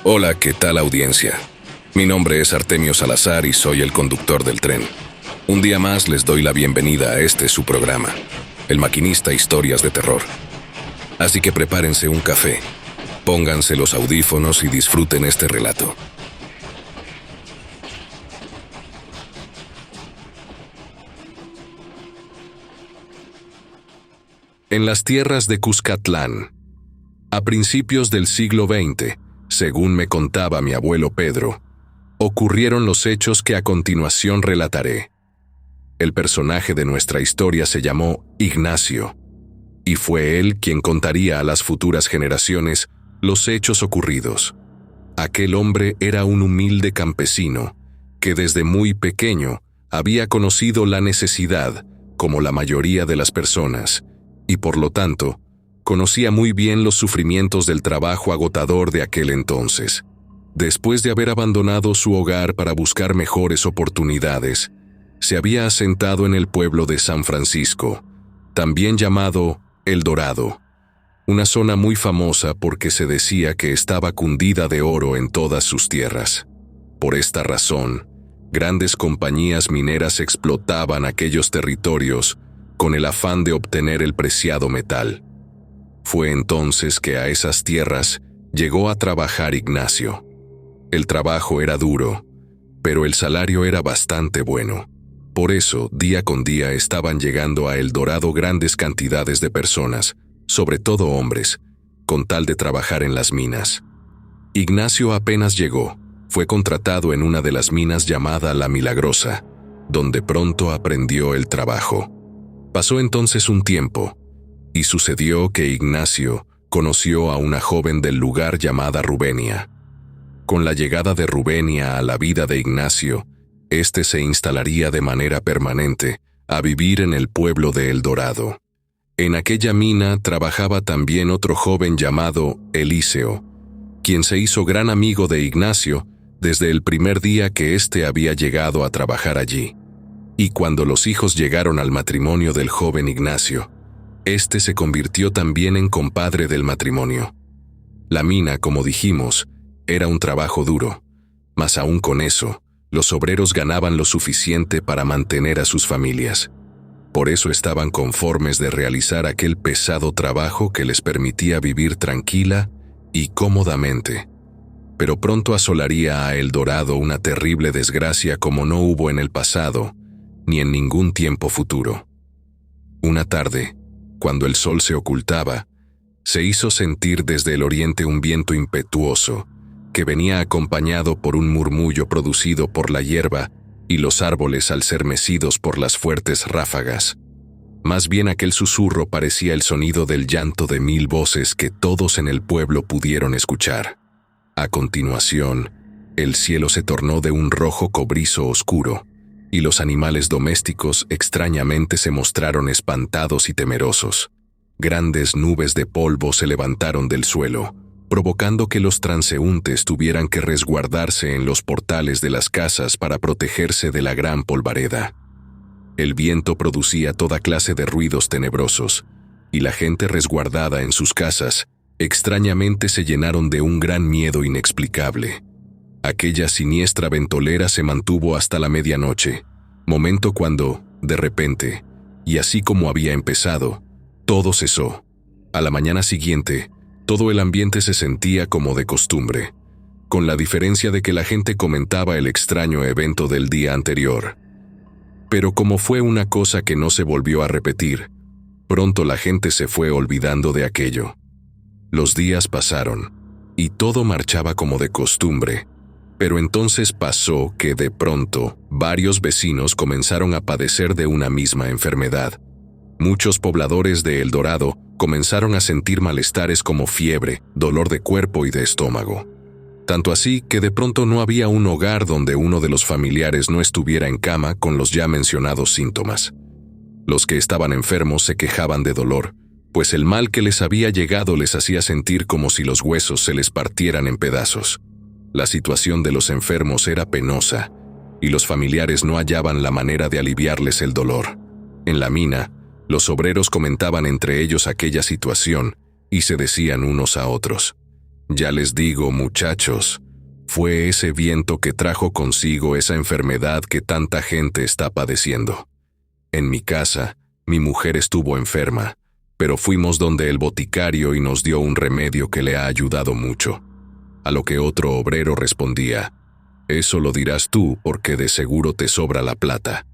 Hola, ¿qué tal audiencia? Mi nombre es Artemio Salazar y soy el conductor del tren. Un día más les doy la bienvenida a este su programa, El Maquinista Historias de Terror. Así que prepárense un café, pónganse los audífonos y disfruten este relato. En las tierras de Cuscatlán, a principios del siglo XX, según me contaba mi abuelo Pedro, ocurrieron los hechos que a continuación relataré. El personaje de nuestra historia se llamó Ignacio, y fue él quien contaría a las futuras generaciones los hechos ocurridos. Aquel hombre era un humilde campesino que desde muy pequeño había conocido la necesidad, como la mayoría de las personas, y por lo tanto, conocía muy bien los sufrimientos del trabajo agotador de aquel entonces. Después de haber abandonado su hogar para buscar mejores oportunidades, se había asentado en el pueblo de San Francisco, también llamado El Dorado, una zona muy famosa porque se decía que estaba cundida de oro en todas sus tierras. Por esta razón, grandes compañías mineras explotaban aquellos territorios con el afán de obtener el preciado metal. Fue entonces que a esas tierras llegó a trabajar Ignacio. El trabajo era duro, pero el salario era bastante bueno. Por eso, día con día estaban llegando a El Dorado grandes cantidades de personas, sobre todo hombres, con tal de trabajar en las minas. Ignacio apenas llegó, fue contratado en una de las minas llamada La Milagrosa, donde pronto aprendió el trabajo. Pasó entonces un tiempo, y sucedió que Ignacio conoció a una joven del lugar llamada Rubenia. Con la llegada de Rubenia a la vida de Ignacio, éste se instalaría de manera permanente a vivir en el pueblo de El Dorado. En aquella mina trabajaba también otro joven llamado Eliseo, quien se hizo gran amigo de Ignacio desde el primer día que éste había llegado a trabajar allí. Y cuando los hijos llegaron al matrimonio del joven Ignacio, éste se convirtió también en compadre del matrimonio. La mina, como dijimos, era un trabajo duro, mas aún con eso, los obreros ganaban lo suficiente para mantener a sus familias. Por eso estaban conformes de realizar aquel pesado trabajo que les permitía vivir tranquila y cómodamente. Pero pronto asolaría a El Dorado una terrible desgracia como no hubo en el pasado, ni en ningún tiempo futuro. Una tarde, cuando el sol se ocultaba, se hizo sentir desde el oriente un viento impetuoso, que venía acompañado por un murmullo producido por la hierba y los árboles al ser mecidos por las fuertes ráfagas. Más bien aquel susurro parecía el sonido del llanto de 1000 voces que todos en el pueblo pudieron escuchar. A continuación, el cielo se tornó de un rojo cobrizo oscuro, y los animales domésticos extrañamente se mostraron espantados y temerosos. Grandes nubes de polvo se levantaron del suelo, provocando que los transeúntes tuvieran que resguardarse en los portales de las casas para protegerse de la gran polvareda. El viento producía toda clase de ruidos tenebrosos, y la gente resguardada en sus casas extrañamente se llenaron de un gran miedo inexplicable. Aquella siniestra ventolera se mantuvo hasta la medianoche, momento cuando, de repente, y así como había empezado, todo cesó. A la mañana siguiente, todo el ambiente se sentía como de costumbre, con la diferencia de que la gente comentaba el extraño evento del día anterior. Pero como fue una cosa que no se volvió a repetir, pronto la gente se fue olvidando de aquello. Los días pasaron, y todo marchaba como de costumbre, pero entonces pasó que de pronto varios vecinos comenzaron a padecer de una misma enfermedad. Muchos pobladores de El Dorado comenzaron a sentir malestares como fiebre, dolor de cuerpo y de estómago. Tanto así que de pronto no había un hogar donde uno de los familiares no estuviera en cama con los ya mencionados síntomas. Los que estaban enfermos se quejaban de dolor, pues el mal que les había llegado les hacía sentir como si los huesos se les partieran en pedazos. La situación de los enfermos era penosa, y los familiares no hallaban la manera de aliviarles el dolor. En la mina, los obreros comentaban entre ellos aquella situación y se decían unos a otros: Ya les digo, muchachos, fue ese viento que trajo consigo esa enfermedad que tanta gente está padeciendo. En mi casa, mi mujer estuvo enferma, pero fuimos donde el boticario y nos dio un remedio que le ha ayudado mucho. A lo que otro obrero respondía: eso lo dirás tú porque de seguro te sobra la plata.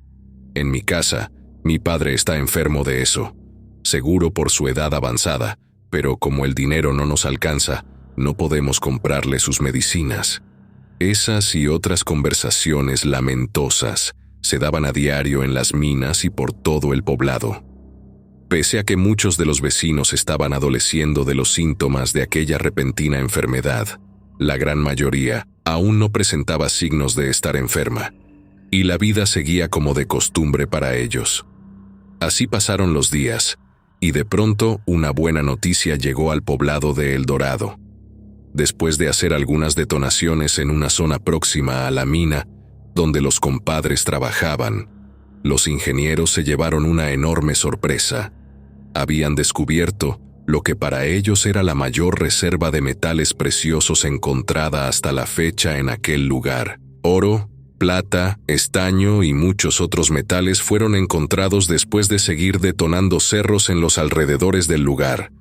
En mi casa, mi padre está enfermo de eso, seguro por su edad avanzada, pero como el dinero no nos alcanza, no podemos comprarle sus medicinas. Esas y otras conversaciones lamentosas se daban a diario en las minas y por todo el poblado. Pese a que muchos de los vecinos estaban adoleciendo de los síntomas de aquella repentina enfermedad, la gran mayoría aún no presentaba signos de estar enferma, y la vida seguía como de costumbre para ellos. Así pasaron los días, y de pronto una buena noticia llegó al poblado de El Dorado. Después de hacer algunas detonaciones en una zona próxima a la mina, donde los compadres trabajaban, los ingenieros se llevaron una enorme sorpresa. Habían descubierto lo que para ellos era la mayor reserva de metales preciosos encontrada hasta la fecha en aquel lugar. Oro, plata, estaño y muchos otros metales fueron encontrados después de seguir detonando cerros en los alrededores del lugar.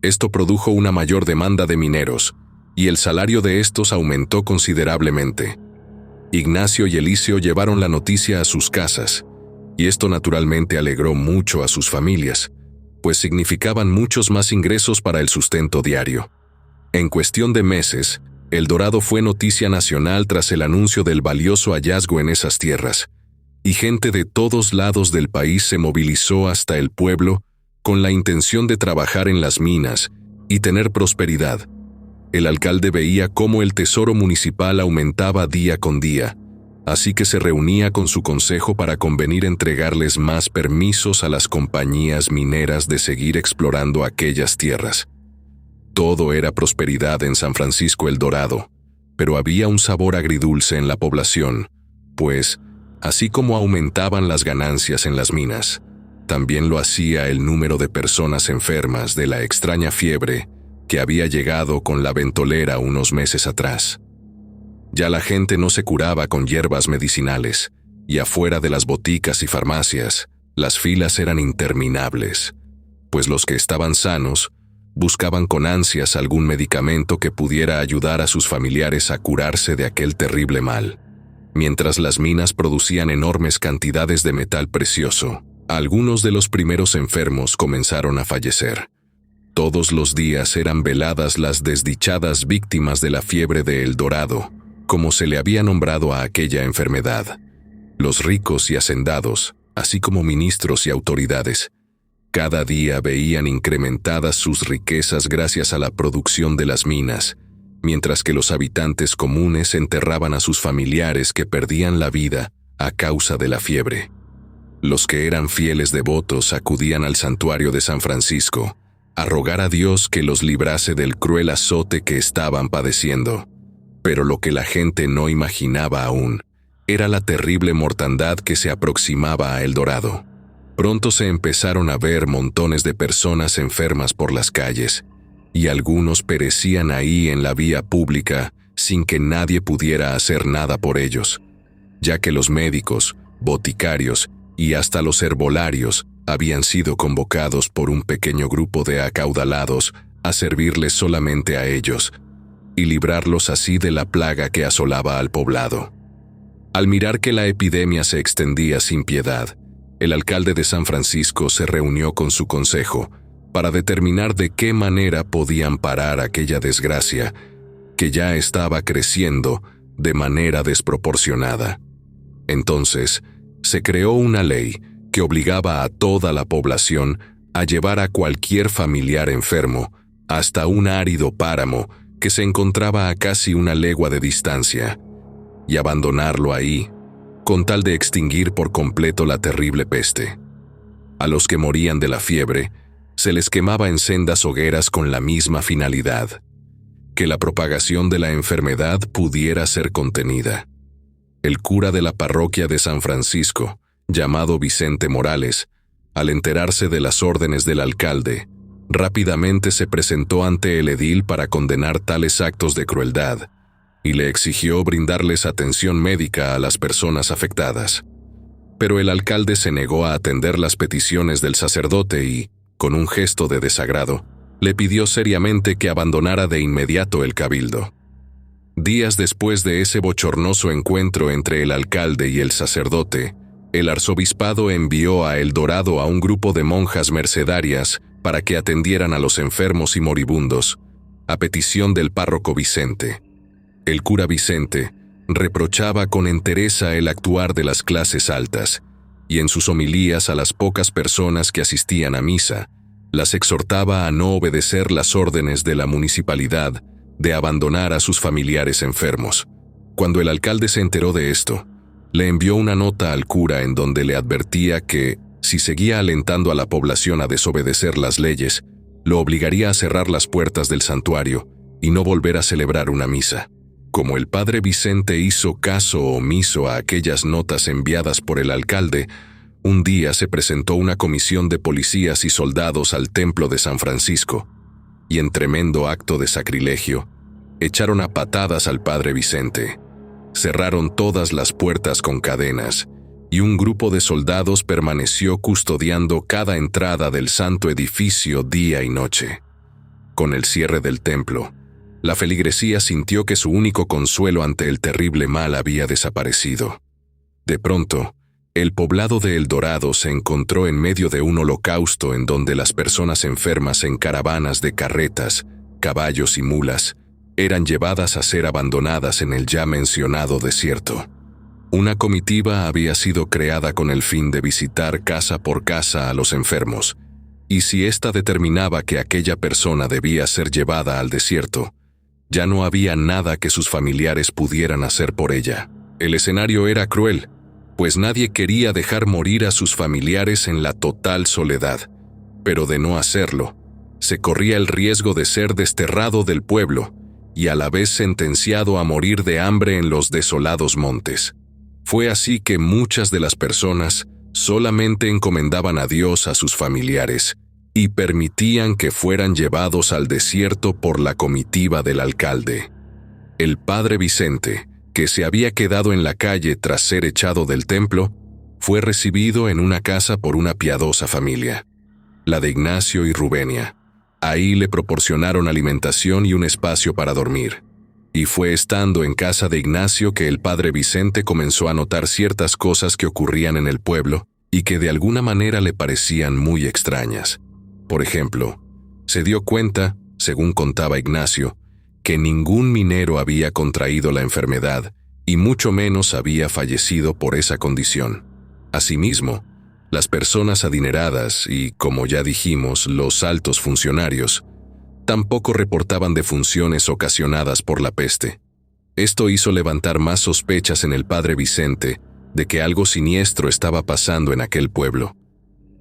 Esto produjo una mayor demanda de mineros, y el salario de estos aumentó considerablemente. Ignacio y Eliseo llevaron la noticia a sus casas, y esto naturalmente alegró mucho a sus familias, pues significaban muchos más ingresos para el sustento diario. En cuestión de meses, El Dorado fue noticia nacional tras el anuncio del valioso hallazgo en esas tierras, y gente de todos lados del país se movilizó hasta el pueblo con la intención de trabajar en las minas y tener prosperidad. El alcalde veía cómo el tesoro municipal aumentaba día con día, así que se reunía con su consejo para convenir entregarles más permisos a las compañías mineras de seguir explorando aquellas tierras. Todo era prosperidad en San Francisco El Dorado, pero había un sabor agridulce en la población, pues, así como aumentaban las ganancias en las minas, también lo hacía el número de personas enfermas de la extraña fiebre que había llegado con la ventolera unos meses atrás. Ya la gente no se curaba con hierbas medicinales, y afuera de las boticas y farmacias, las filas eran interminables, pues los que estaban sanos buscaban con ansias algún medicamento que pudiera ayudar a sus familiares a curarse de aquel terrible mal. Mientras las minas producían enormes cantidades de metal precioso, algunos de los primeros enfermos comenzaron a fallecer. Todos los días eran veladas las desdichadas víctimas de la fiebre de El Dorado, como se le había nombrado a aquella enfermedad. Los ricos y hacendados, así como ministros y autoridades, cada día veían incrementadas sus riquezas gracias a la producción de las minas, mientras que los habitantes comunes enterraban a sus familiares que perdían la vida a causa de la fiebre. Los que eran fieles devotos acudían al santuario de San Francisco a rogar a Dios que los librase del cruel azote que estaban padeciendo. Pero lo que la gente no imaginaba aún era la terrible mortandad que se aproximaba a El Dorado. Pronto se empezaron a ver montones de personas enfermas por las calles, y algunos perecían ahí en la vía pública sin que nadie pudiera hacer nada por ellos, ya que los médicos, boticarios y hasta los herbolarios habían sido convocados por un pequeño grupo de acaudalados a servirles solamente a ellos y librarlos así de la plaga que asolaba al poblado. Al mirar que la epidemia se extendía sin piedad, el alcalde de San Francisco se reunió con su consejo para determinar de qué manera podían parar aquella desgracia que ya estaba creciendo de manera desproporcionada. Entonces, se creó una ley que obligaba a toda la población a llevar a cualquier familiar enfermo hasta un árido páramo que se encontraba a casi una legua de distancia, y abandonarlo ahí, con tal de extinguir por completo la terrible peste. A los que morían de la fiebre, se les quemaba en sendas hogueras con la misma finalidad, que la propagación de la enfermedad pudiera ser contenida. El cura de la parroquia de San Francisco, llamado Vicente Morales, al enterarse de las órdenes del alcalde, Rápidamente se presentó ante el edil para condenar tales actos de crueldad y le exigió brindarles atención médica a las personas afectadas. Pero el alcalde se negó a atender las peticiones del sacerdote y, con un gesto de desagrado, le pidió seriamente que abandonara de inmediato el cabildo. Días después de ese bochornoso encuentro entre el alcalde y el sacerdote, el arzobispado envió a El Dorado a un grupo de monjas mercedarias para que atendieran a los enfermos y moribundos, a petición del párroco Vicente. El cura Vicente reprochaba con entereza el actuar de las clases altas, y en sus homilías a las pocas personas que asistían a misa, las exhortaba a no obedecer las órdenes de la municipalidad de abandonar a sus familiares enfermos. Cuando el alcalde se enteró de esto, le envió una nota al cura en donde le advertía que, si seguía alentando a la población a desobedecer las leyes, lo obligaría a cerrar las puertas del santuario y no volver a celebrar una misa. Como el padre Vicente hizo caso omiso a aquellas notas enviadas por el alcalde, un día se presentó una comisión de policías y soldados al templo de San Francisco, y en tremendo acto de sacrilegio, echaron a patadas al padre Vicente. Cerraron todas las puertas con cadenas, y un grupo de soldados permaneció custodiando cada entrada del santo edificio día y noche. Con el cierre del templo, la feligresía sintió que su único consuelo ante el terrible mal había desaparecido. De pronto, el poblado de El Dorado se encontró en medio de un holocausto en donde las personas enfermas en caravanas de carretas, caballos y mulas eran llevadas a ser abandonadas en el ya mencionado desierto. Una comitiva había sido creada con el fin de visitar casa por casa a los enfermos, y si ésta determinaba que aquella persona debía ser llevada al desierto, ya no había nada que sus familiares pudieran hacer por ella. El escenario era cruel, pues nadie quería dejar morir a sus familiares en la total soledad, pero de no hacerlo, se corría el riesgo de ser desterrado del pueblo y a la vez sentenciado a morir de hambre en los desolados montes. Fue así que muchas de las personas solamente encomendaban a Dios a sus familiares y permitían que fueran llevados al desierto por la comitiva del alcalde. El padre Vicente, que se había quedado en la calle tras ser echado del templo, fue recibido en una casa por una piadosa familia, la de Ignacio y Rubenia. Ahí le proporcionaron alimentación y un espacio para dormir. Y fue estando en casa de Ignacio que el padre Vicente comenzó a notar ciertas cosas que ocurrían en el pueblo y que de alguna manera le parecían muy extrañas. Por ejemplo, se dio cuenta, según contaba Ignacio, que ningún minero había contraído la enfermedad y mucho menos había fallecido por esa condición. Asimismo, las personas adineradas y, como ya dijimos, los altos funcionarios, tampoco reportaban defunciones ocasionadas por la peste. Esto hizo levantar más sospechas en el padre Vicente de que algo siniestro estaba pasando en aquel pueblo,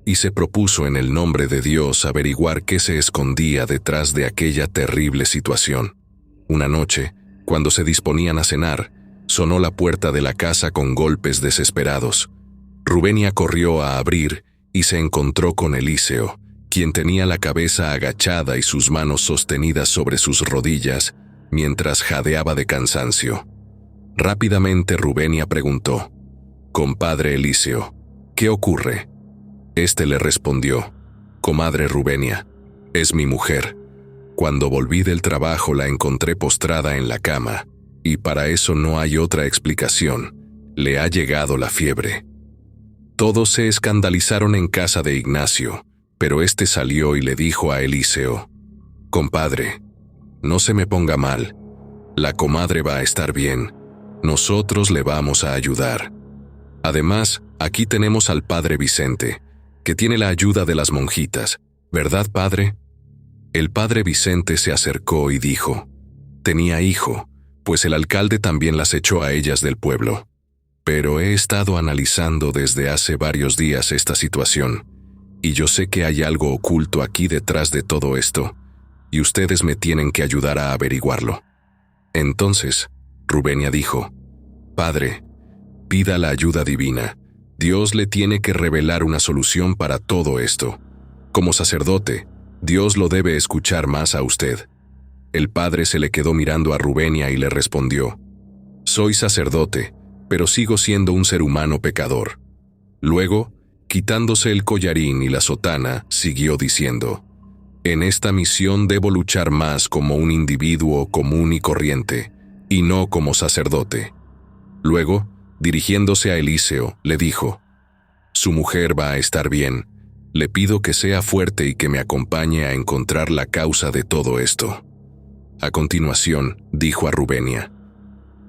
y se propuso en el nombre de Dios averiguar qué se escondía detrás de aquella terrible situación. Una noche, cuando se disponían a cenar, sonó la puerta de la casa con golpes desesperados. Rubenia corrió a abrir y se encontró con Eliseo, quien tenía la cabeza agachada y sus manos sostenidas sobre sus rodillas, mientras jadeaba de cansancio. Rápidamente Rubenia preguntó: «Compadre Eliseo, ¿qué ocurre?». Este le respondió: «Comadre Rubenia, es mi mujer. Cuando volví del trabajo la encontré postrada en la cama, y para eso no hay otra explicación. Le ha llegado la fiebre». Todos se escandalizaron en casa de Ignacio, pero este salió y le dijo a Eliseo: «Compadre, no se me ponga mal. La comadre va a estar bien. Nosotros le vamos a ayudar. Además, aquí tenemos al padre Vicente, que tiene la ayuda de las monjitas. ¿Verdad, padre?». El padre Vicente se acercó y dijo: «Tenía hijo, pues el alcalde también las echó a ellas del pueblo. Pero he estado analizando desde hace varios días esta situación, y yo sé que hay algo oculto aquí detrás de todo esto, y ustedes me tienen que ayudar a averiguarlo». Entonces, Rubenia dijo: «Padre, pida la ayuda divina. Dios le tiene que revelar una solución para todo esto. Como sacerdote, Dios lo debe escuchar más a usted. El padre se le quedó mirando a Rubenia y le respondió: soy sacerdote, pero sigo siendo un ser humano pecador. Luego, quitándose el collarín y la sotana, siguió diciendo: en esta misión debo luchar más como un individuo común y corriente, y no como sacerdote. Luego, dirigiéndose a Eliseo, le dijo: su mujer va a estar bien. Le pido que sea fuerte y que me acompañe a encontrar la causa de todo esto. A continuación, dijo a Rubenia: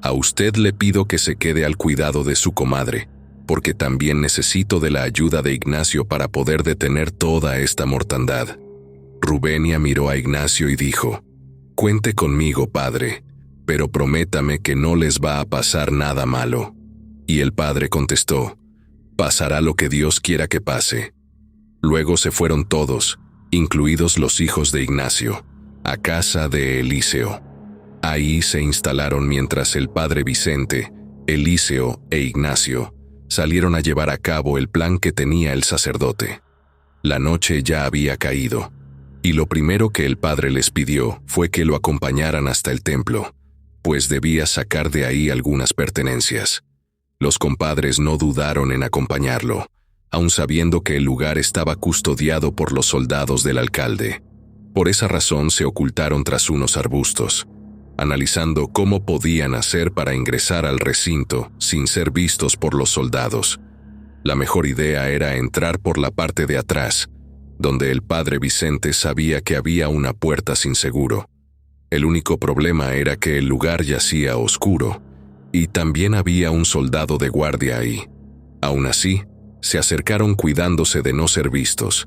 a usted le pido que se quede al cuidado de su comadre, porque también necesito de la ayuda de Ignacio para poder detener toda esta mortandad. Rubenia miró a Ignacio y dijo: cuente conmigo, padre, pero prométame que no les va a pasar nada malo. Y el padre contestó: pasará lo que Dios quiera que pase. Luego se fueron todos, incluidos los hijos de Ignacio, a casa de Eliseo. Ahí se instalaron mientras el padre Vicente, Eliseo e Ignacio salieron a llevar a cabo el plan que tenía el sacerdote. La noche ya había caído, y lo primero que el padre les pidió fue que lo acompañaran hasta el templo, pues debía sacar de ahí algunas pertenencias. Los compadres no dudaron en acompañarlo, aun sabiendo que el lugar estaba custodiado por los soldados del alcalde. Por esa razón se ocultaron tras unos arbustos, analizando cómo podían hacer para ingresar al recinto sin ser vistos por los soldados. La mejor idea era entrar por la parte de atrás, donde el padre Vicente sabía que había una puerta sin seguro. El único problema era que el lugar yacía oscuro, y también había un soldado de guardia ahí. Aún así, se acercaron cuidándose de no ser vistos,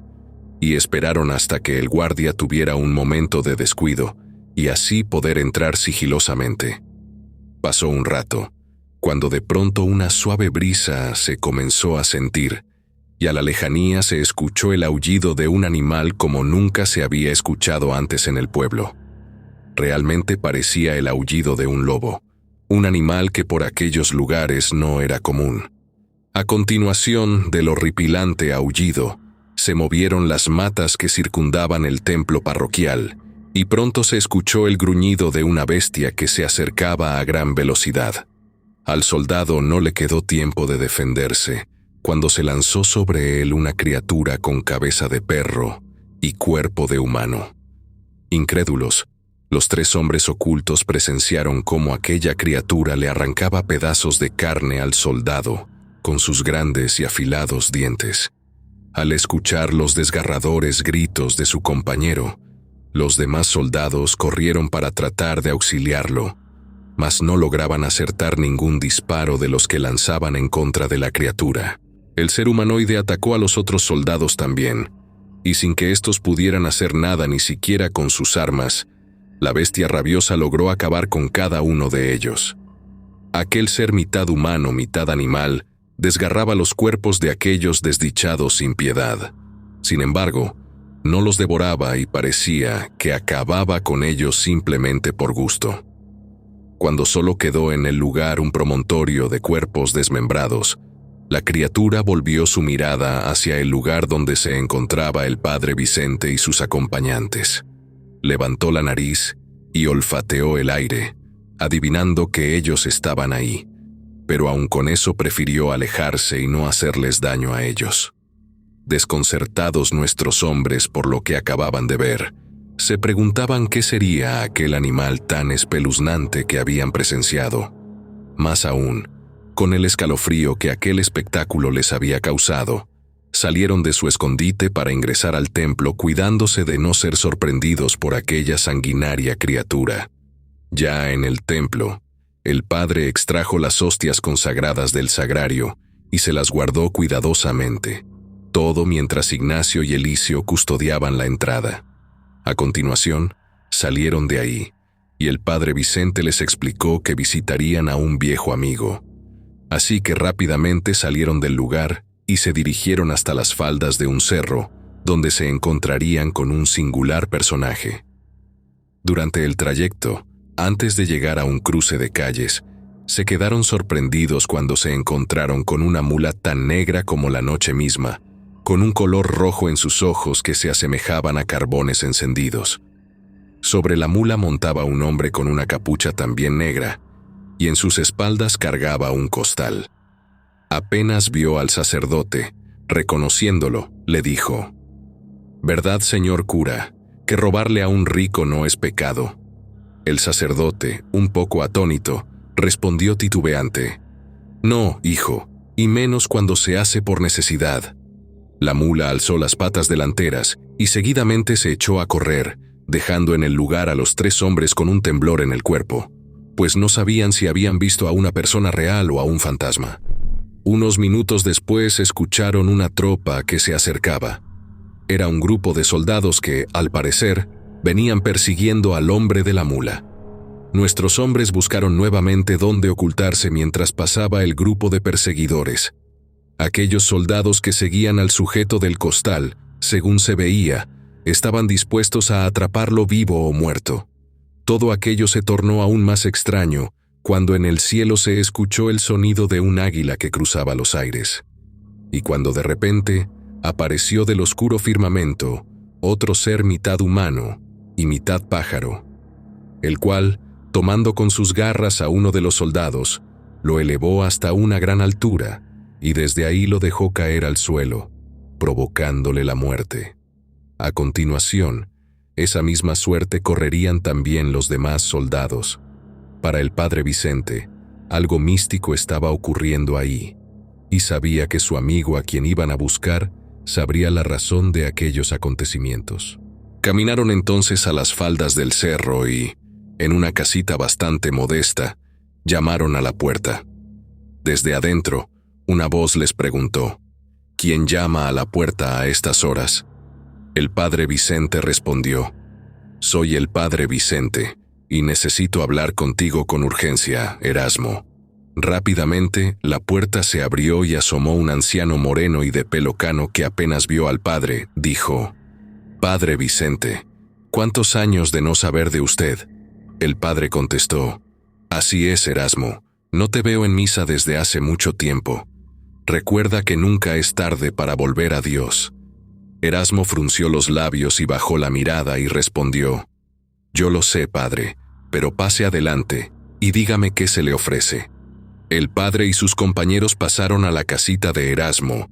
y esperaron hasta que el guardia tuviera un momento de descuido, y así poder entrar sigilosamente. Pasó un rato, cuando de pronto una suave brisa se comenzó a sentir, y a la lejanía se escuchó el aullido de un animal como nunca se había escuchado antes en el pueblo. Realmente parecía el aullido de un lobo, un animal que por aquellos lugares no era común. A continuación del horripilante aullido, se movieron las matas que circundaban el templo parroquial, y pronto se escuchó el gruñido de una bestia que se acercaba a gran velocidad. Al soldado no le quedó tiempo de defenderse, cuando se lanzó sobre él una criatura con cabeza de perro y cuerpo de humano. Incrédulos, los tres hombres ocultos presenciaron cómo aquella criatura le arrancaba pedazos de carne al soldado con sus grandes y afilados dientes. Al escuchar los desgarradores gritos de su compañero, los demás soldados corrieron para tratar de auxiliarlo, mas no lograban acertar ningún disparo de los que lanzaban en contra de la criatura. El ser humanoide atacó a los otros soldados también, y sin que estos pudieran hacer nada ni siquiera con sus armas, la bestia rabiosa logró acabar con cada uno de ellos. Aquel ser mitad humano, mitad animal, desgarraba los cuerpos de aquellos desdichados sin piedad. Sin embargo, no los devoraba y parecía que acababa con ellos simplemente por gusto. Cuando solo quedó en el lugar un promontorio de cuerpos desmembrados, la criatura volvió su mirada hacia el lugar donde se encontraba el padre Vicente y sus acompañantes. Levantó la nariz y olfateó el aire, adivinando que ellos estaban ahí, pero aun con eso prefirió alejarse y no hacerles daño a ellos. Desconcertados nuestros hombres por lo que acababan de ver, se preguntaban qué sería aquel animal tan espeluznante que habían presenciado. Más aún, con el escalofrío que aquel espectáculo les había causado, salieron de su escondite para ingresar al templo cuidándose de no ser sorprendidos por aquella sanguinaria criatura. Ya en el templo, el padre extrajo las hostias consagradas del sagrario y se las guardó cuidadosamente, todo mientras Ignacio y Eliseo custodiaban la entrada. A continuación, salieron de ahí, y el padre Vicente les explicó que visitarían a un viejo amigo. Así que rápidamente salieron del lugar y se dirigieron hasta las faldas de un cerro, donde se encontrarían con un singular personaje. Durante el trayecto, antes de llegar a un cruce de calles, se quedaron sorprendidos cuando se encontraron con una mula tan negra como la noche misma, con un color rojo en sus ojos que se asemejaban a carbones encendidos. Sobre la mula montaba un hombre con una capucha también negra, y en sus espaldas cargaba un costal. Apenas vio al sacerdote, reconociéndolo, le dijo: «¿Verdad, señor cura, que robarle a un rico no es pecado?» El sacerdote, un poco atónito, respondió titubeante: «No, hijo, y menos cuando se hace por necesidad». La mula alzó las patas delanteras y seguidamente se echó a correr, dejando en el lugar a los 3 hombres con un temblor en el cuerpo, pues no sabían si habían visto a una persona real o a un fantasma. Unos minutos después escucharon una tropa que se acercaba. Era un grupo de soldados que, al parecer, venían persiguiendo al hombre de la mula. Nuestros hombres buscaron nuevamente dónde ocultarse mientras pasaba el grupo de perseguidores. Aquellos soldados que seguían al sujeto del costal, según se veía, estaban dispuestos a atraparlo vivo o muerto. Todo aquello se tornó aún más extraño cuando en el cielo se escuchó el sonido de un águila que cruzaba los aires. Y cuando de repente apareció del oscuro firmamento otro ser mitad humano y mitad pájaro, el cual, tomando con sus garras a uno de los soldados, lo elevó hasta una gran altura y desde ahí lo dejó caer al suelo, provocándole la muerte. A continuación, esa misma suerte correrían también los demás soldados. Para el padre Vicente, algo místico estaba ocurriendo ahí, y sabía que su amigo a quien iban a buscar sabría la razón de aquellos acontecimientos. Caminaron entonces a las faldas del cerro y, en una casita bastante modesta, llamaron a la puerta. Desde adentro, una voz les preguntó: «¿Quién llama a la puerta a estas horas?». El padre Vicente respondió: «Soy el padre Vicente, y necesito hablar contigo con urgencia, Erasmo». Rápidamente, la puerta se abrió y asomó un anciano moreno y de pelo cano que apenas vio al padre, dijo: «Padre Vicente, ¿cuántos años de no saber de usted?». El padre contestó: «Así es, Erasmo, no te veo en misa desde hace mucho tiempo. Recuerda que nunca es tarde para volver a Dios». Erasmo frunció los labios y bajó la mirada y respondió: «Yo lo sé, padre, pero pase adelante y dígame qué se le ofrece». El padre y sus compañeros pasaron a la casita de Erasmo,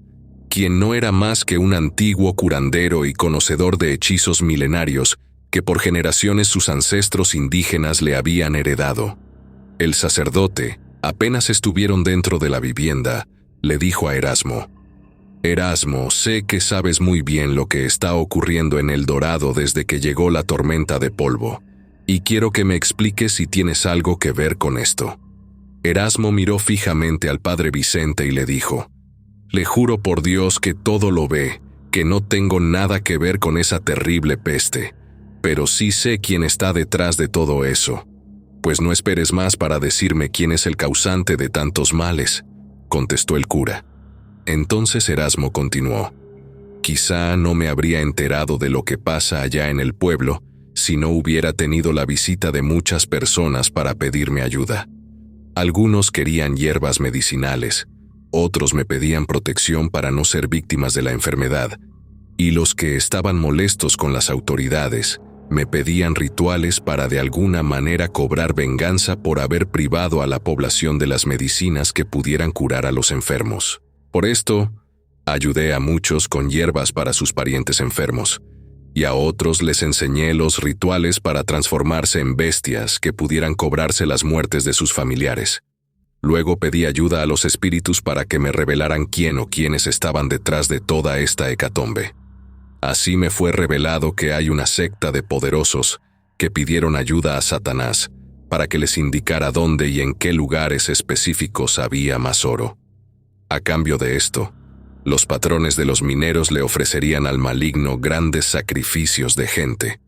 quien no era más que un antiguo curandero y conocedor de hechizos milenarios que por generaciones sus ancestros indígenas le habían heredado. El sacerdote, apenas estuvieron dentro de la vivienda, le dijo a Erasmo: «Erasmo, sé que sabes muy bien lo que está ocurriendo en El Dorado desde que llegó la tormenta de polvo, y quiero que me expliques si tienes algo que ver con esto». Erasmo miró fijamente al padre Vicente y le dijo: «Le juro por Dios que todo lo ve, que no tengo nada que ver con esa terrible peste, pero sí sé quién está detrás de todo eso». «Pues no esperes más para decirme quién es el causante de tantos males», contestó el cura. Entonces Erasmo continuó: «Quizá no me habría enterado de lo que pasa allá en el pueblo si no hubiera tenido la visita de muchas personas para pedirme ayuda. Algunos querían hierbas medicinales, otros me pedían protección para no ser víctimas de la enfermedad, y los que estaban molestos con las autoridades me pedían rituales para de alguna manera cobrar venganza por haber privado a la población de las medicinas que pudieran curar a los enfermos. Por esto, ayudé a muchos con hierbas para sus parientes enfermos, y a otros les enseñé los rituales para transformarse en bestias que pudieran cobrarse las muertes de sus familiares. Luego pedí ayuda a los espíritus para que me revelaran quién o quiénes estaban detrás de toda esta hecatombe. Así me fue revelado que hay una secta de poderosos que pidieron ayuda a Satanás para que les indicara dónde y en qué lugares específicos había más oro. A cambio de esto, los patrones de los mineros le ofrecerían al maligno grandes sacrificios de gente.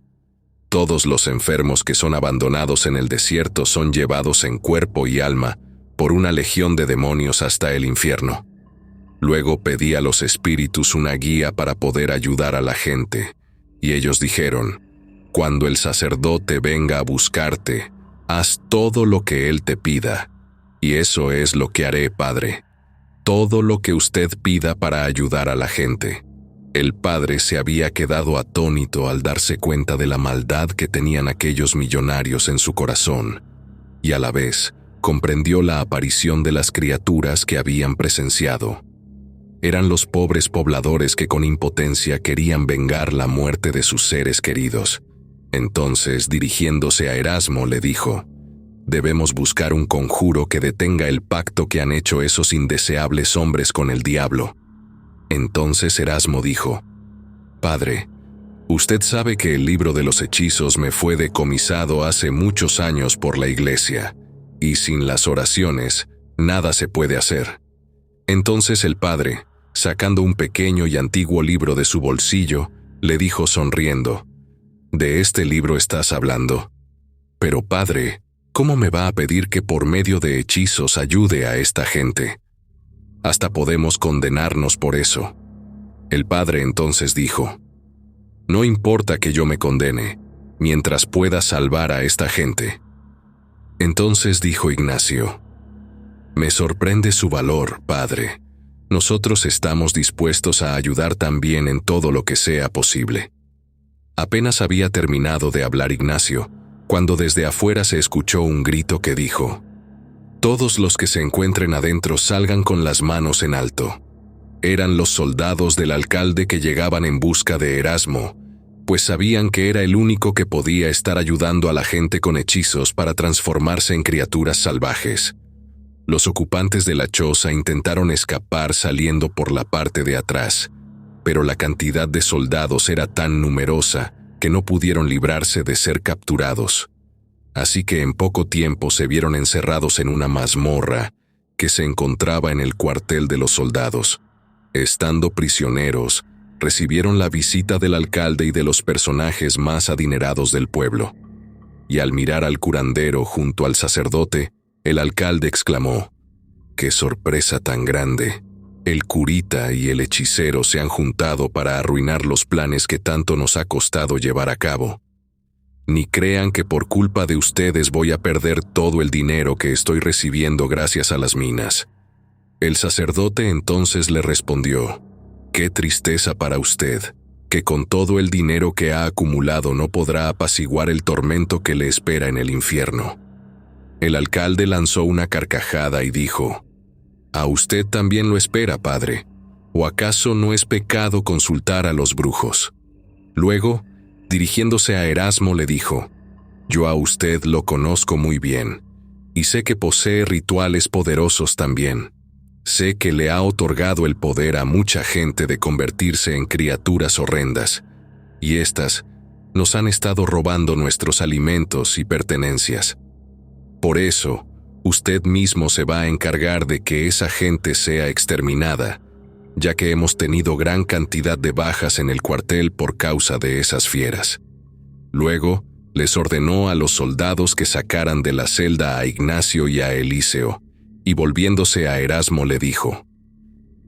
Todos los enfermos que son abandonados en el desierto son llevados en cuerpo y alma por una legión de demonios hasta el infierno. Luego pedí a los espíritus una guía para poder ayudar a la gente, y ellos dijeron: «Cuando el sacerdote venga a buscarte, haz todo lo que él te pida». Y eso es lo que haré, padre. Todo lo que usted pida para ayudar a la gente. El padre se había quedado atónito al darse cuenta de la maldad que tenían aquellos millonarios en su corazón, y a la vez comprendió la aparición de las criaturas que habían presenciado. Eran los pobres pobladores que con impotencia querían vengar la muerte de sus seres queridos. Entonces, dirigiéndose a Erasmo, le dijo: «Debemos buscar un conjuro que detenga el pacto que han hecho esos indeseables hombres con el diablo». Entonces Erasmo dijo: «Padre, usted sabe que el libro de los hechizos me fue decomisado hace muchos años por la iglesia, y sin las oraciones, nada se puede hacer». Entonces el padre, sacando un pequeño y antiguo libro de su bolsillo, le dijo sonriendo: «¿De este libro estás hablando? Pero padre, ¿cómo me va a pedir que por medio de hechizos ayude a esta gente? Hasta podemos condenarnos por eso». El padre entonces dijo: «No importa que yo me condene, mientras pueda salvar a esta gente». Entonces dijo Ignacio: «Me sorprende su valor, padre. Nosotros estamos dispuestos a ayudar también en todo lo que sea posible». Apenas había terminado de hablar Ignacio, cuando desde afuera se escuchó un grito que dijo: «Todos los que se encuentren adentro salgan con las manos en alto». Eran los soldados del alcalde que llegaban en busca de Erasmo, pues sabían que era el único que podía estar ayudando a la gente con hechizos para transformarse en criaturas salvajes. Los ocupantes de la choza intentaron escapar saliendo por la parte de atrás, pero la cantidad de soldados era tan numerosa que no pudieron librarse de ser capturados. Así que en poco tiempo se vieron encerrados en una mazmorra que se encontraba en el cuartel de los soldados. Estando prisioneros, recibieron la visita del alcalde y de los personajes más adinerados del pueblo. Y al mirar al curandero junto al sacerdote, el alcalde exclamó: «¡Qué sorpresa tan grande! El curita y el hechicero se han juntado para arruinar los planes que tanto nos ha costado llevar a cabo. Ni crean que por culpa de ustedes voy a perder todo el dinero que estoy recibiendo gracias a las minas». El sacerdote entonces le respondió: «Qué tristeza para usted, que con todo el dinero que ha acumulado no podrá apaciguar el tormento que le espera en el infierno». El alcalde lanzó una carcajada y dijo: «¿A usted también lo espera, padre? ¿O acaso no es pecado consultar a los brujos?». Luego, dirigiéndose a Erasmo, le dijo: «Yo a usted lo conozco muy bien, y sé que posee rituales poderosos también. Sé que le ha otorgado el poder a mucha gente de convertirse en criaturas horrendas, y estas nos han estado robando nuestros alimentos y pertenencias. Por eso, usted mismo se va a encargar de que esa gente sea exterminada, ya que hemos tenido gran cantidad de bajas en el cuartel por causa de esas fieras». Luego, les ordenó a los soldados que sacaran de la celda a Ignacio y a Eliseo, y volviéndose a Erasmo le dijo: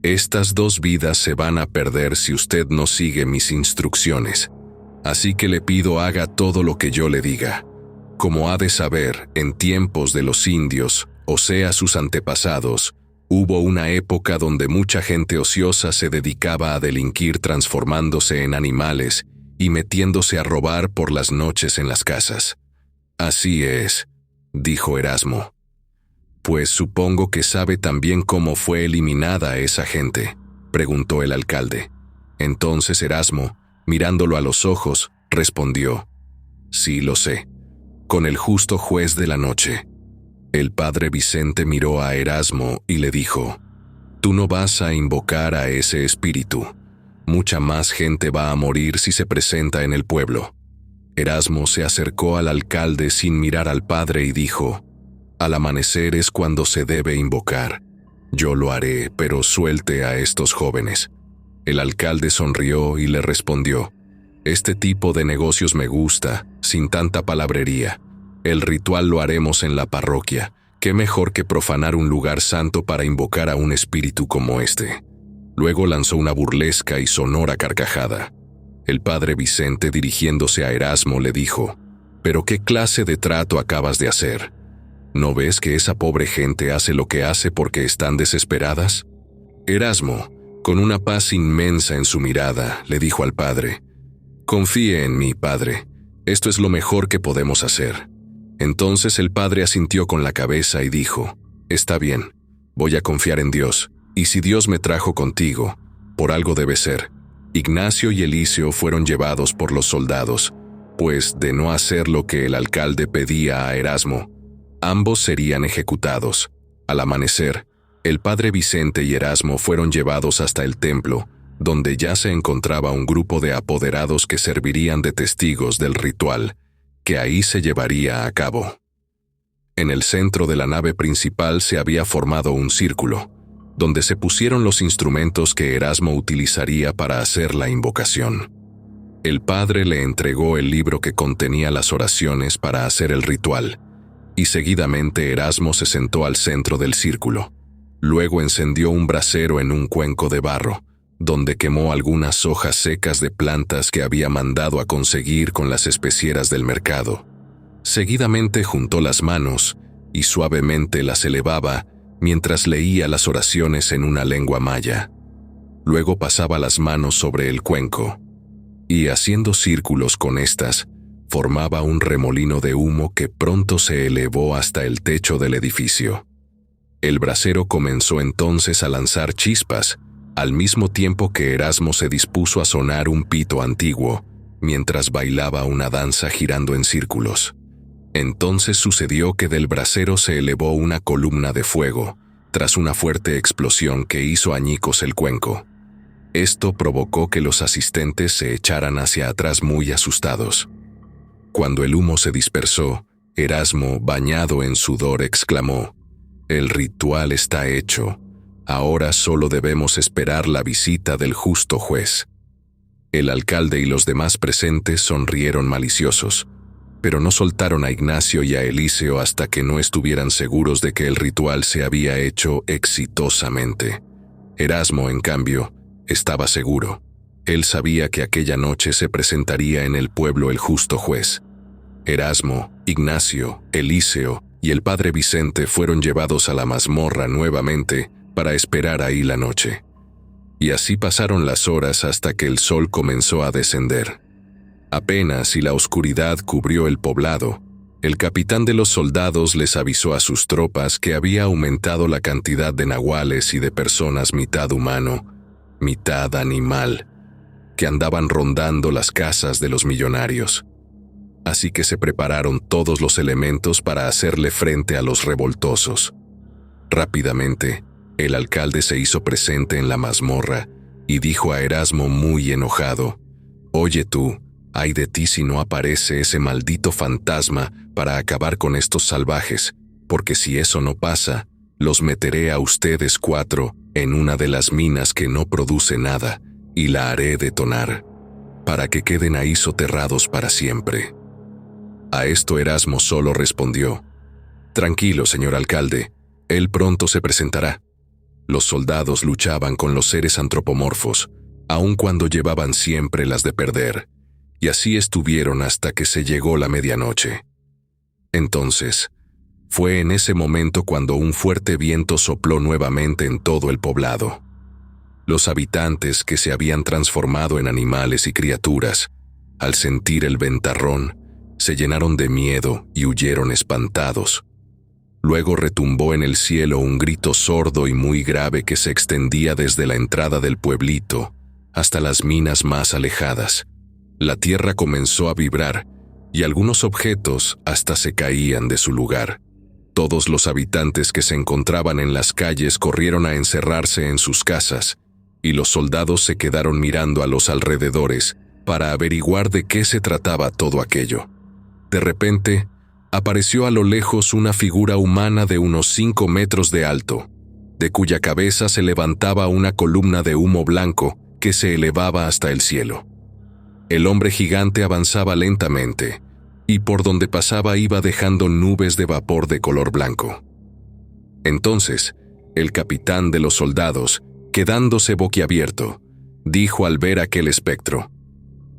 «Estas dos vidas se van a perder si usted no sigue mis instrucciones, así que le pido haga todo lo que yo le diga. Como ha de saber, en tiempos de los indios, o sea sus antepasados, hubo una época donde mucha gente ociosa se dedicaba a delinquir transformándose en animales y metiéndose a robar por las noches en las casas». «Así es», dijo Erasmo. «Pues supongo que sabe también cómo fue eliminada esa gente», preguntó el alcalde. Entonces Erasmo, mirándolo a los ojos, respondió: «Sí lo sé, con el justo juez de la noche». El padre Vicente miró a Erasmo y le dijo: «Tú no vas a invocar a ese espíritu. Mucha más gente va a morir si se presenta en el pueblo». Erasmo se acercó al alcalde sin mirar al padre y dijo: «Al amanecer es cuando se debe invocar. Yo lo haré, pero suelte a estos jóvenes». El alcalde sonrió y le respondió: «Este tipo de negocios me gusta, sin tanta palabrería. El ritual lo haremos en la parroquia. Qué mejor que profanar un lugar santo para invocar a un espíritu como este». Luego lanzó una burlesca y sonora carcajada. El padre Vicente, dirigiéndose a Erasmo, le dijo: «¿Pero qué clase de trato acabas de hacer? ¿No ves que esa pobre gente hace lo que hace porque están desesperadas?». «Erasmo, Con una paz inmensa en su mirada, le dijo al padre: «Confíe en mí, padre. Esto es lo mejor que podemos hacer». Entonces el padre asintió con la cabeza y dijo: «Está bien, voy a confiar en Dios, y si Dios me trajo contigo, por algo debe ser». Ignacio y Eliseo fueron llevados por los soldados, pues de no hacer lo que el alcalde pedía a Erasmo, ambos serían ejecutados. Al amanecer, el padre Vicente y Erasmo fueron llevados hasta el templo, donde ya se encontraba un grupo de apoderados que servirían de testigos del ritual, que ahí se llevaría a cabo. En el centro de la nave principal se había formado un círculo, donde se pusieron los instrumentos que Erasmo utilizaría para hacer la invocación. El padre le entregó el libro que contenía las oraciones para hacer el ritual, y seguidamente Erasmo se sentó al centro del círculo. Luego encendió un brasero en un cuenco de barro, donde quemó algunas hojas secas de plantas que había mandado a conseguir con las especieras del mercado. Seguidamente juntó las manos y suavemente las elevaba mientras leía las oraciones en una lengua maya. Luego pasaba las manos sobre el cuenco y, haciendo círculos con estas, formaba un remolino de humo que pronto se elevó hasta el techo del edificio. El brasero comenzó entonces a lanzar chispas, al mismo tiempo que Erasmo se dispuso a sonar un pito antiguo, mientras bailaba una danza girando en círculos. Entonces sucedió que del brasero se elevó una columna de fuego, tras una fuerte explosión que hizo añicos el cuenco. Esto provocó que los asistentes se echaran hacia atrás muy asustados. Cuando el humo se dispersó, Erasmo, bañado en sudor, exclamó: «El ritual está hecho. Ahora solo debemos esperar la visita del justo juez». El alcalde y los demás presentes sonrieron maliciosos, pero no soltaron a Ignacio y a Eliseo hasta que no estuvieran seguros de que el ritual se había hecho exitosamente. Erasmo, en cambio, estaba seguro. Él sabía que aquella noche se presentaría en el pueblo el justo juez. Erasmo, Ignacio, Eliseo y el padre Vicente fueron llevados a la mazmorra nuevamente para esperar ahí la noche. Y así pasaron las horas hasta que el sol comenzó a descender. Apenas si la oscuridad cubrió el poblado, el capitán de los soldados les avisó a sus tropas que había aumentado la cantidad de nahuales y de personas mitad humano, mitad animal, que andaban rondando las casas de los millonarios. Así que se prepararon todos los elementos para hacerle frente a los revoltosos. Rápidamente, el alcalde se hizo presente en la mazmorra y dijo a Erasmo muy enojado: «Oye tú, ay de ti si no aparece ese maldito fantasma para acabar con estos salvajes, porque si eso no pasa, los meteré a ustedes 4 en una de las minas que no produce nada y la haré detonar, para que queden ahí soterrados para siempre». A esto Erasmo solo respondió: «Tranquilo, señor alcalde, él pronto se presentará». Los soldados luchaban con los seres antropomorfos, aun cuando llevaban siempre las de perder, y así estuvieron hasta que se llegó la medianoche. Entonces, fue en ese momento cuando un fuerte viento sopló nuevamente en todo el poblado. Los habitantes, que se habían transformado en animales y criaturas, al sentir el ventarrón, se llenaron de miedo y huyeron espantados. Luego retumbó en el cielo un grito sordo y muy grave que se extendía desde la entrada del pueblito hasta las minas más alejadas. La tierra comenzó a vibrar y algunos objetos hasta se caían de su lugar. Todos los habitantes que se encontraban en las calles corrieron a encerrarse en sus casas, y los soldados se quedaron mirando a los alrededores para averiguar de qué se trataba todo aquello. De repente, apareció a lo lejos una figura humana de unos 5 metros de alto, de cuya cabeza se levantaba una columna de humo blanco que se elevaba hasta el cielo. El hombre gigante avanzaba lentamente, y por donde pasaba iba dejando nubes de vapor de color blanco. Entonces, el capitán de los soldados, quedándose boquiabierto, dijo al ver aquel espectro: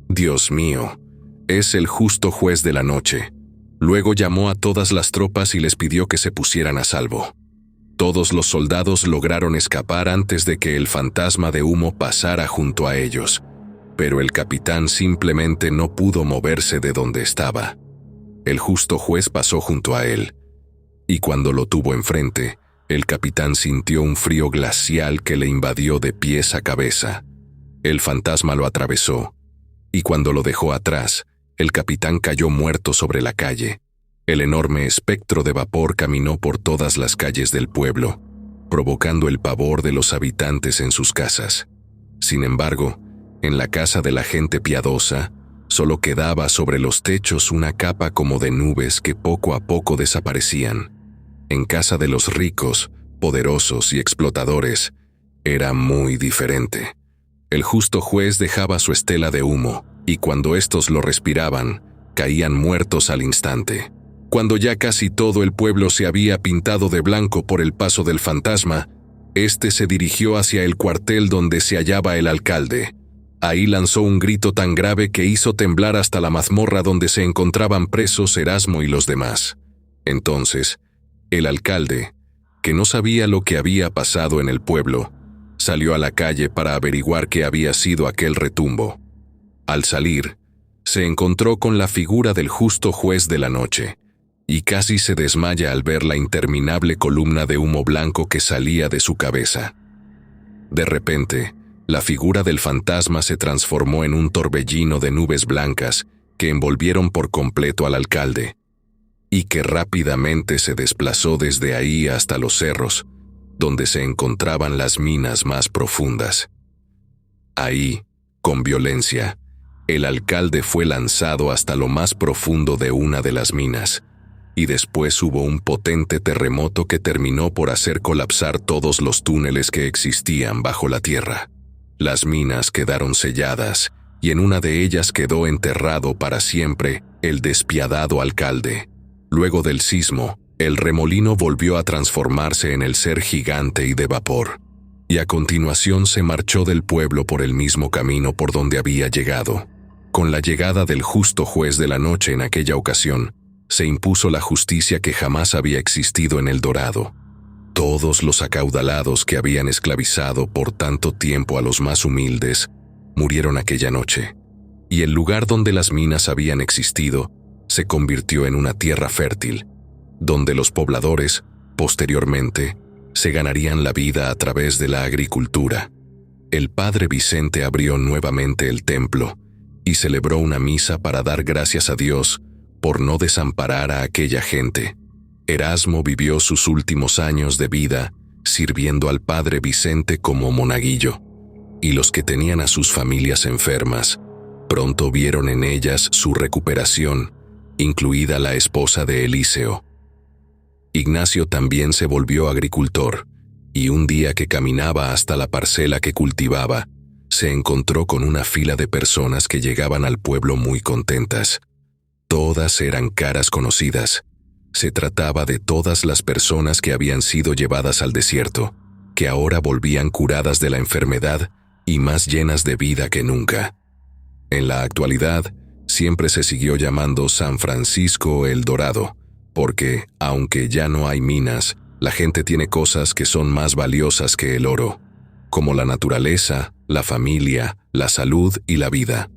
«Dios mío, es el justo juez de la noche». Luego llamó a todas las tropas y les pidió que se pusieran a salvo. Todos los soldados lograron escapar antes de que el fantasma de humo pasara junto a ellos, pero el capitán simplemente no pudo moverse de donde estaba. El justo juez pasó junto a él, y cuando lo tuvo enfrente, el capitán sintió un frío glacial que le invadió de pies a cabeza. El fantasma lo atravesó, y cuando lo dejó atrás, el capitán cayó muerto sobre la calle. El enorme espectro de vapor caminó por todas las calles del pueblo, provocando el pavor de los habitantes en sus casas. Sin embargo, en la casa de la gente piadosa, solo quedaba sobre los techos una capa como de nubes que poco a poco desaparecían. En casa de los ricos, poderosos y explotadores, era muy diferente. El justo juez dejaba su estela de humo, y cuando estos lo respiraban, caían muertos al instante. Cuando ya casi todo el pueblo se había pintado de blanco por el paso del fantasma, este se dirigió hacia el cuartel donde se hallaba el alcalde. Ahí lanzó un grito tan grave que hizo temblar hasta la mazmorra donde se encontraban presos Erasmo y los demás. Entonces, el alcalde, que no sabía lo que había pasado en el pueblo, salió a la calle para averiguar qué había sido aquel retumbo. Al salir, se encontró con la figura del justo juez de la noche, y casi se desmaya al ver la interminable columna de humo blanco que salía de su cabeza. De repente, la figura del fantasma se transformó en un torbellino de nubes blancas que envolvieron por completo al alcalde, y que rápidamente se desplazó desde ahí hasta los cerros, donde se encontraban las minas más profundas. Ahí, con violencia, el alcalde fue lanzado hasta lo más profundo de una de las minas, y después hubo un potente terremoto que terminó por hacer colapsar todos los túneles que existían bajo la tierra. Las minas quedaron selladas, y en una de ellas quedó enterrado para siempre el despiadado alcalde. Luego del sismo, el remolino volvió a transformarse en el ser gigante y de vapor, y a continuación se marchó del pueblo por el mismo camino por donde había llegado. Con la llegada del justo juez de la noche en aquella ocasión, se impuso la justicia que jamás había existido en El Dorado. Todos los acaudalados que habían esclavizado por tanto tiempo a los más humildes murieron aquella noche, y el lugar donde las minas habían existido se convirtió en una tierra fértil, donde los pobladores, posteriormente, se ganarían la vida a través de la agricultura. El padre Vicente abrió nuevamente el templo y celebró una misa para dar gracias a Dios por no desamparar a aquella gente. Erasmo vivió sus últimos años de vida sirviendo al padre Vicente como monaguillo, y los que tenían a sus familias enfermas pronto vieron en ellas su recuperación, incluida la esposa de Eliseo. Ignacio también se volvió agricultor, y un día que caminaba hasta la parcela que cultivaba, se encontró con una fila de personas que llegaban al pueblo muy contentas. Todas eran caras conocidas. Se trataba de todas las personas que habían sido llevadas al desierto, que ahora volvían curadas de la enfermedad y más llenas de vida que nunca. En la actualidad, siempre se siguió llamando San Francisco El Dorado, porque, aunque ya no hay minas, la gente tiene cosas que son más valiosas que el oro, como la naturaleza, la familia, la salud y la vida.